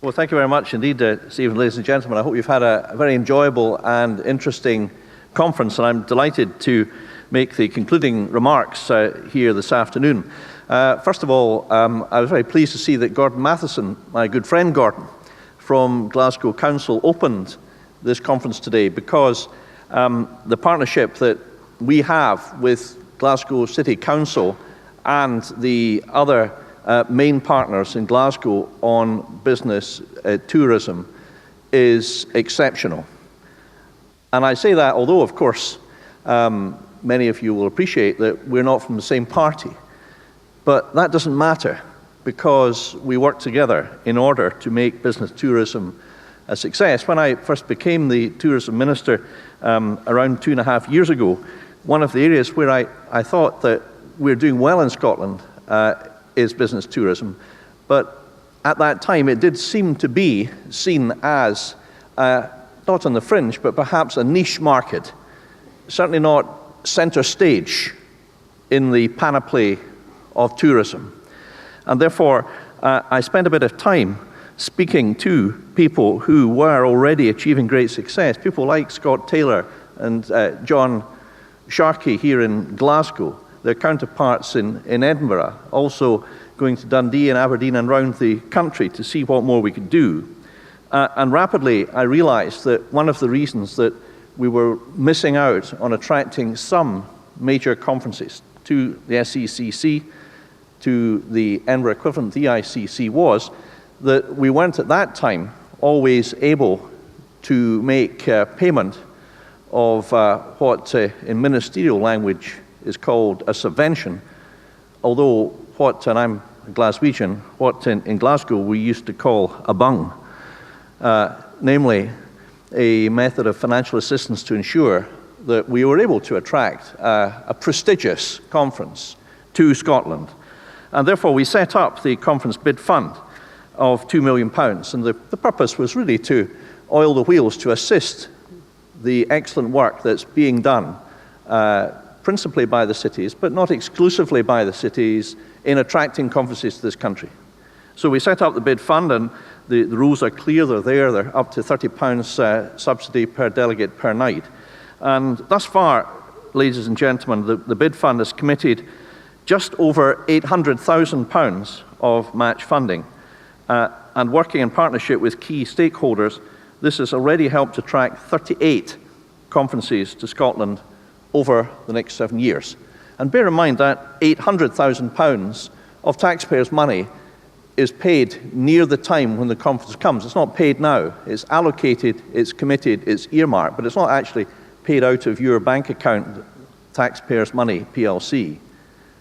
Well, thank you very much indeed, Stephen. Ladies and gentlemen, I hope you've had a very enjoyable and interesting conference, and I'm delighted to make the concluding remarks here this afternoon. First of all, I was very pleased to see that Gordon Matheson, my good friend Gordon, from Glasgow Council, opened this conference today, because the partnership that we have with Glasgow City Council and the other main partners in Glasgow on business tourism is exceptional. And I say that although, of course, many of you will appreciate that we're not from the same party. But that doesn't matter, because we work together in order to make business tourism a success. When I first became the tourism minister around 2.5 years ago, one of the areas where I thought that we're doing well in Scotland is business tourism. But at that time, it did seem to be seen as, not on the fringe, but perhaps a niche market, certainly not center stage in the panoply of tourism. And therefore, I spent a bit of time speaking to people who were already achieving great success, people like Scott Taylor and John Sharkey here in Glasgow, their counterparts in Edinburgh, also going to Dundee and Aberdeen and around the country to see what more we could do. And rapidly, I realized that one of the reasons that we were missing out on attracting some major conferences to the SECC, to the Edinburgh equivalent, the ICC, was that we weren't at that time always able to make payment of what in ministerial language is called a subvention, although what, and I'm a Glaswegian, what in Glasgow we used to call a bung, namely a method of financial assistance to ensure that we were able to attract a prestigious conference to Scotland. And therefore we set up the conference bid fund of £2 million, and the purpose was really to oil the wheels to assist the excellent work that's being done principally by the cities, but not exclusively by the cities, in attracting conferences to this country. So we set up the bid fund, and the rules are clear, they're up to £30 subsidy per delegate per night. And thus far, ladies and gentlemen, the bid fund has committed just over £800,000 of match funding. And working in partnership with key stakeholders, this has already helped attract 38 conferences to Scotland over the next 7 years. And bear in mind that £800,000 of taxpayers' money is paid near the time when the conference comes. It's not paid now. It's allocated, it's committed, it's earmarked, but it's not actually paid out of your bank account, taxpayers' money, PLC.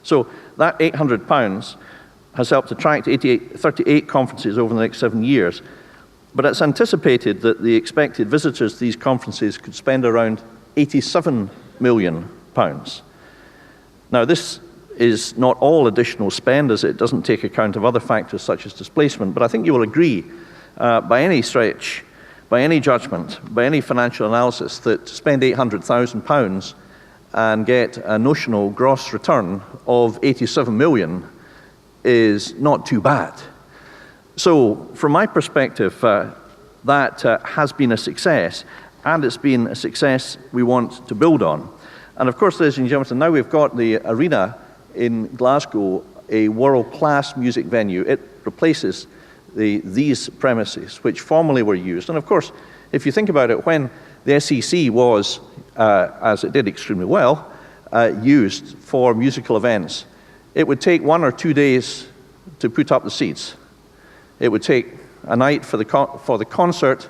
So that £800 has helped attract 38 conferences over the next 7 years. But it's anticipated that the expected visitors to these conferences could spend around £87 million. Now, this is not all additional spend, as it doesn't take account of other factors such as displacement, but I think you will agree, by any stretch, by any judgment, by any financial analysis, that to spend £800,000 and get a notional gross return of 87 million is not too bad. So, from my perspective, that has been a success, and it's been a success we want to build on. And of course, ladies and gentlemen, now we've got the arena in Glasgow, a world-class music venue. It replaces these premises, which formerly were used. And of course, if you think about it, when the SEC was, as it did extremely well, used for musical events, it would take 1 or 2 days to put up the seats. It would take a night for the concert,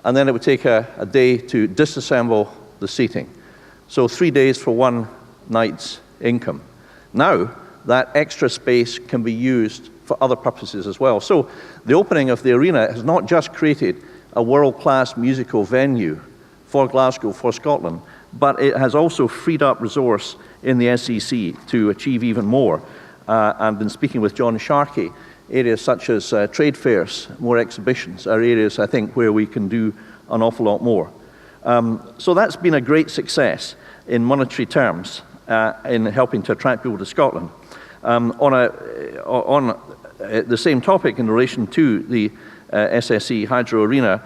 and then it would take a day to disassemble the seating. So 3 days for one night's income. Now, that extra space can be used for other purposes as well. So the opening of the arena has not just created a world-class musical venue for Glasgow, for Scotland, but it has also freed up resource in the SEC to achieve even more. And in speaking with John Sharkey, areas such as trade fairs, more exhibitions, are areas, I think, where we can do an awful lot more. So that's been a great success in monetary terms in helping to attract people to Scotland. On the same topic, in relation to the SSE Hydro Arena,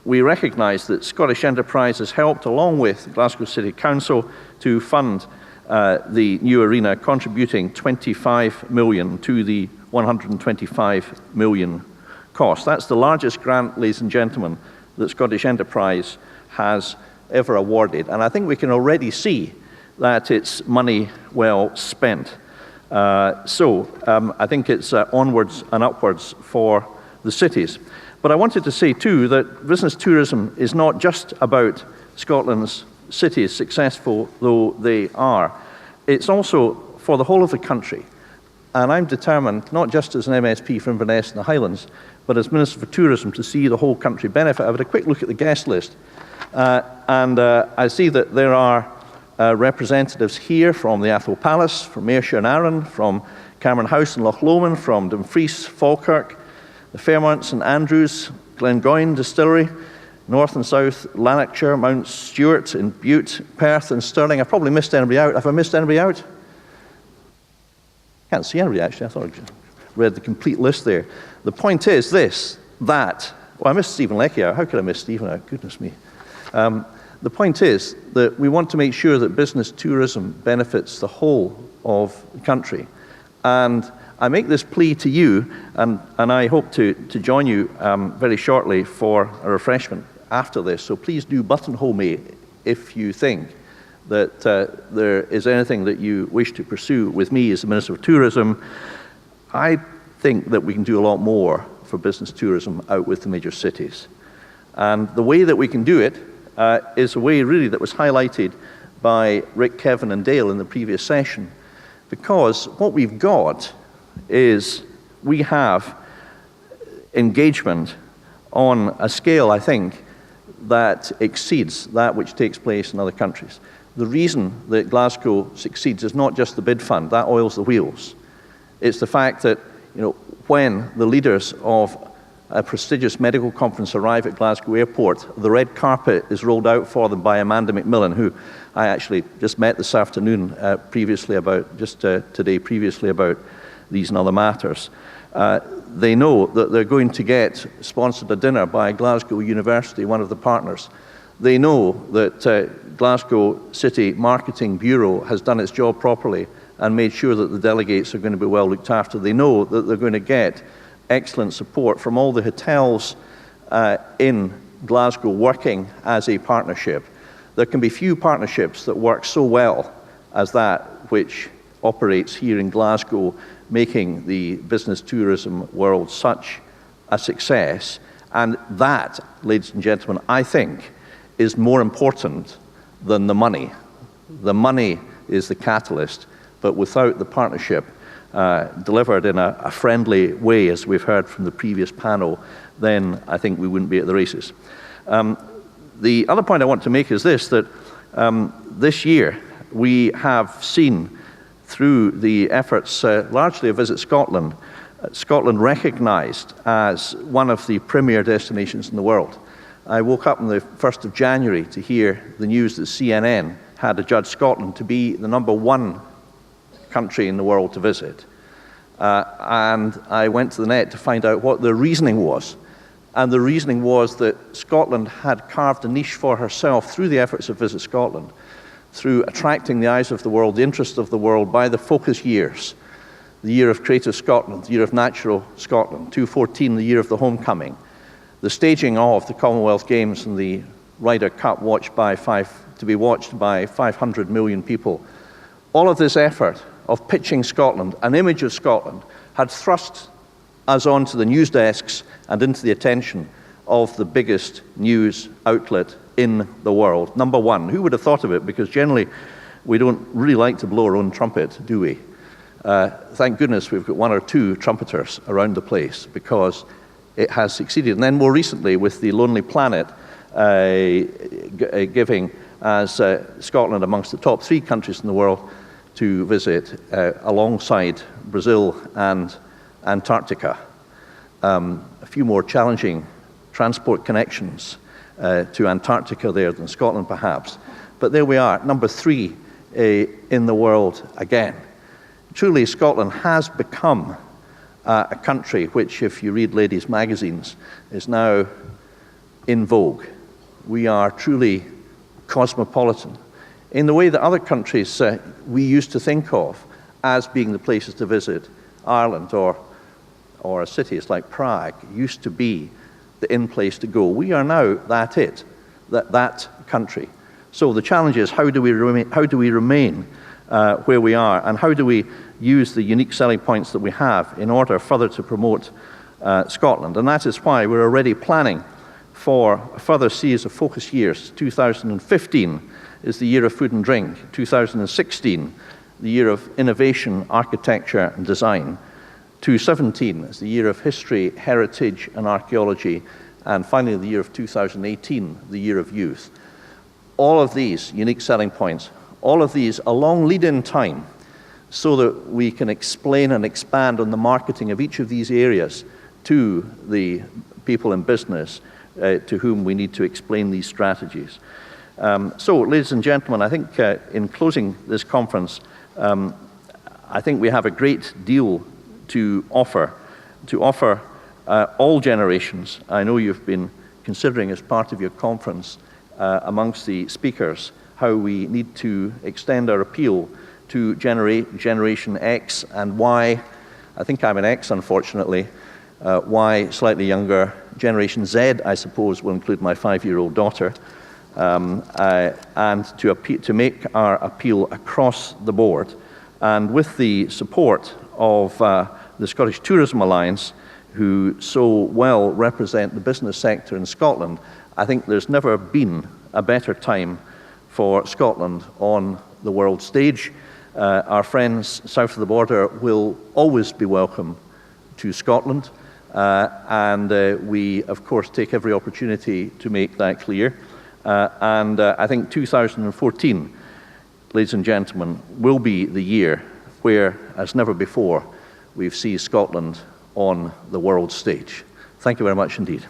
we recognise that Scottish Enterprise has helped, along with Glasgow City Council, to fund the new arena, contributing 25 million to the 125 million cost. That's the largest grant, ladies and gentlemen, that Scottish Enterprise has ever awarded. And I think we can already see that it's money well spent. I think it's onwards and upwards for the cities. But I wanted to say too that business tourism is not just about Scotland's cities, successful though they are. It's also for the whole of the country. And I'm determined, not just as an MSP for Inverness and the Highlands, but as Minister for Tourism, to see the whole country benefit. I've had a quick look at the guest list, and I see that there are representatives here from the Atholl Palace, from Ayrshire and Arran, from Cameron House and Loch Lomond, from Dumfries, Falkirk, the Fairmount, St Andrews, Glengoyne Distillery, North and South Lanarkshire, Mount Stewart, in Bute, Perth and Stirling. I've probably missed anybody out. Have I missed anybody out? Can't see anybody actually. I thought I read the complete list there. The point is this, that, well, I missed Stephen Leckie out. How could I miss Stephen out? Goodness me. The point is that we want to make sure that business tourism benefits the whole of the country. And I make this plea to you, and I hope to join you very shortly for a refreshment after this. So please do buttonhole me if you think that there is anything that you wish to pursue with me as the Minister of Tourism. I think that we can do a lot more for business tourism out with the major cities. And the way that we can do it is a way really that was highlighted by Rick, Kevin and Dale in the previous session. Because what we've got is we have engagement on a scale, I think, that exceeds that which takes place in other countries. The reason that Glasgow succeeds is not just the bid fund, that oils the wheels. It's the fact that, when the leaders of a prestigious medical conference arrive at Glasgow Airport, the red carpet is rolled out for them by Amanda McMillan, who I actually just met this afternoon previously about these and other matters. They know that they're going to get sponsored a dinner by Glasgow University, one of the partners. They know that Glasgow City Marketing Bureau has done its job properly and made sure that the delegates are going to be well looked after. They know that they're going to get excellent support from all the hotels in Glasgow working as a partnership. There can be few partnerships that work so well as that which operates here in Glasgow, making the business tourism world such a success. And that, ladies and gentlemen, I think is more important than the money. The money is the catalyst, but without the partnership delivered in a friendly way, as we've heard from the previous panel, then I think we wouldn't be at the races. The other point I want to make is this, that this year we have seen through the efforts largely of Visit Scotland, Scotland recognised as one of the premier destinations in the world. I woke up on the 1st of January to hear the news that CNN had adjudged Scotland to be the #1 country in the world to visit. And I went to the net to find out what the reasoning was. And the reasoning was that Scotland had carved a niche for herself through the efforts of Visit Scotland, through attracting the eyes of the world, the interest of the world by the focus years. The year of Creative Scotland, the year of Natural Scotland, 2014, the year of the Homecoming, the staging of the Commonwealth Games and the Ryder Cup to be watched by 500 million people. All of this effort of pitching Scotland, an image of Scotland, had thrust us onto the news desks and into the attention of the biggest news outlet in the world. #1. Who would have thought of it? Because generally we don't really like to blow our own trumpet, do we? Thank goodness we've got 1 or 2 trumpeters around the place, because it has succeeded. And then more recently with the Lonely Planet giving as Scotland amongst the top 3 countries in the world to visit alongside Brazil and Antarctica. A few more challenging transport connections to Antarctica there than Scotland perhaps. But there we are, #3 in the world again. Truly, Scotland has become a country which, if you read ladies' magazines, is now in vogue. We are truly cosmopolitan in the way that other countries we used to think of as being the places to visit. Ireland or cities like Prague used to be the in place to go. We are now that country. So the challenge is, how do we remain where we are, and how do we use the unique selling points that we have in order further to promote Scotland? And that is why we're already planning for a further series of focus years. 2015 is the year of food and drink. 2016, the year of innovation, architecture and design. 2017 is the year of history, heritage and archaeology. And finally, the year of 2018, the year of youth. All of these unique selling points, all of these a long lead-in time so that we can explain and expand on the marketing of each of these areas to the people in business to whom we need to explain these strategies. So, ladies and gentlemen, I think in closing this conference, I think we have a great deal to offer all generations. I know you've been considering as part of your conference amongst the speakers how we need to extend our appeal to Generation X and Y. I think I'm an X, unfortunately. Y, slightly younger. Generation Z, I suppose, will include my 5-year-old daughter. And to make our appeal across the board. And with the support of the Scottish Tourism Alliance, who so well represent the business sector in Scotland, I think there's never been a better time for Scotland on the world stage. Our friends south of the border will always be welcome to Scotland, and we, of course, take every opportunity to make that clear. And I think 2014, ladies and gentlemen, will be the year where, as never before, we've seen Scotland on the world stage. Thank you very much indeed.